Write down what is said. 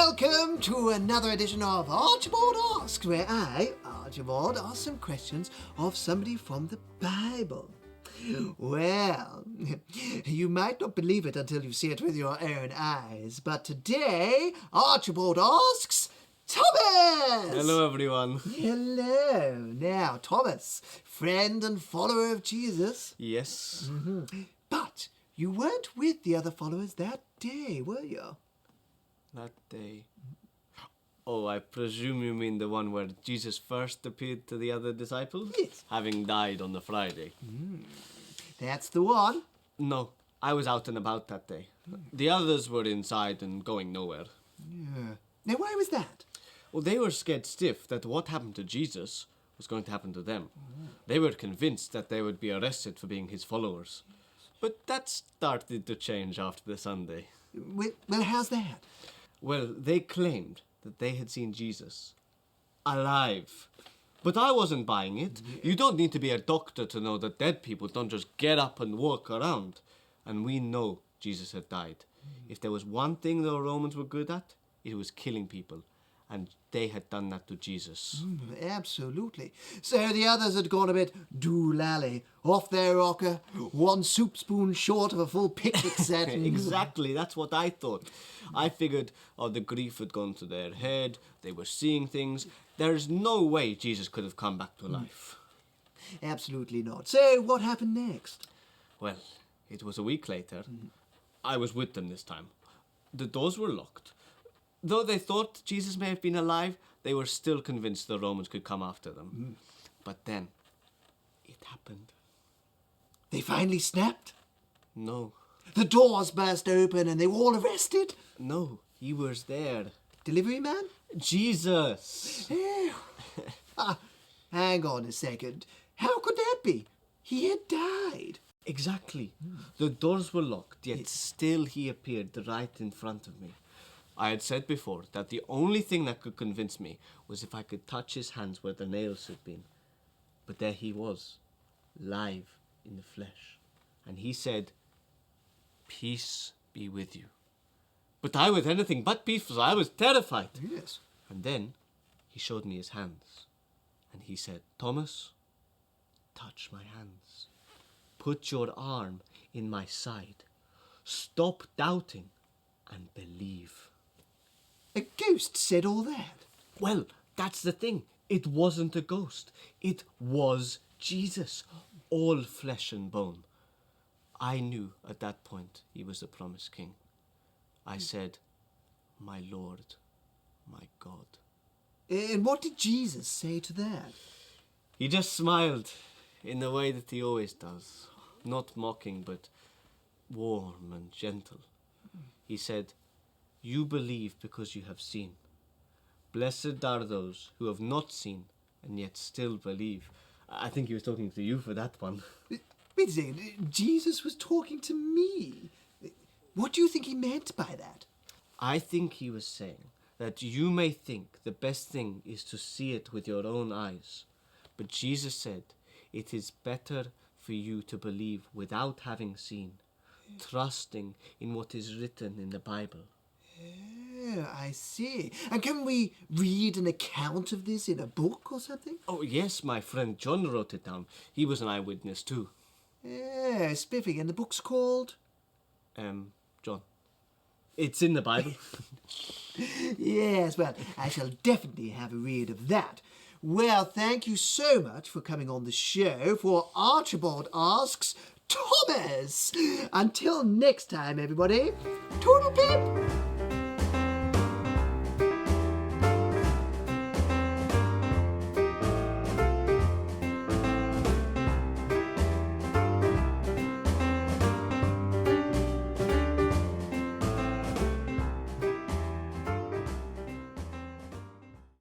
Welcome to another edition of Archibald Asks, where I, Archibald, ask some questions of somebody from the Bible. Well, you might not believe it until you see it with your own eyes, but today, Archibald asks Thomas! Hello, everyone. Hello. Now, Thomas, friend and follower of Jesus. Yes. But you weren't with the other followers that day, were you? That day. Oh, I presume you mean the one where Jesus first appeared to the other disciples? Yes. Having died on the Friday. That's the one. No, I was out and about that day. The others were inside and going nowhere. Yeah. Now, why was that? Well, they were scared stiff that what happened to Jesus was going to happen to them. They were convinced that they would be arrested for being his followers. But that started to change after the Sunday. Well, how's that? Well, they claimed that they had seen Jesus alive. But I wasn't buying it. You don't need to be a doctor to know that dead people don't just get up and walk around. And we know Jesus had died. If there was one thing the Romans were good at, it was killing people. And they had done that to Jesus. Absolutely. So the others had gone a bit doolally, off their rocker, one soup spoon short of a full picnic set. Exactly, that's what I thought. I figured, the grief had gone to their head, they were seeing things. There's no way Jesus could have come back to life. Absolutely not. So what happened next? Well, it was a week later. I was with them this time. The doors were locked. Though they thought Jesus may have been alive, they were still convinced the Romans could come after them. But then, it happened. They finally snapped? No. The doors burst open and they were all arrested? No, he was there. Delivery man? Jesus! Hang on a second. How could that be? He had died. Exactly. The doors were locked, yet still he appeared right in front of me. I had said before that the only thing that could convince me was if I could touch his hands where the nails had been. But there he was, live in the flesh. And he said, "Peace be with you." But I was anything but peaceful. I was terrified. Yes. And then he showed me his hands. And he said, "Thomas, touch my hands. Put your arm in my side. Stop doubting and believe." A ghost said all that. Well, that's the thing. It wasn't a ghost. It was Jesus, all flesh and bone. I knew at that point he was the promised king. I said, "My Lord, my God." And what did Jesus say to that? He just smiled in the way that he always does. Not mocking, but warm and gentle. He said, "You believe because you have seen. Blessed are those who have not seen and yet still believe." I think he was talking to you for that one. Wait a second. Jesus was talking to me. What do you think he meant by that? I think he was saying that you may think the best thing is to see it with your own eyes. But Jesus said it is better for you to believe without having seen, trusting in what is written in the Bible. Oh, I see. And can we read an account of this in a book or something? Oh, yes, my friend John wrote it down. He was an eyewitness too. Yeah, spiffing. And the book's called? John. It's in the Bible. Yes, well, I shall definitely have a read of that. Well, thank you so much for coming on the show for Archibald Asks Thomas. Until next time, everybody, toodle pip!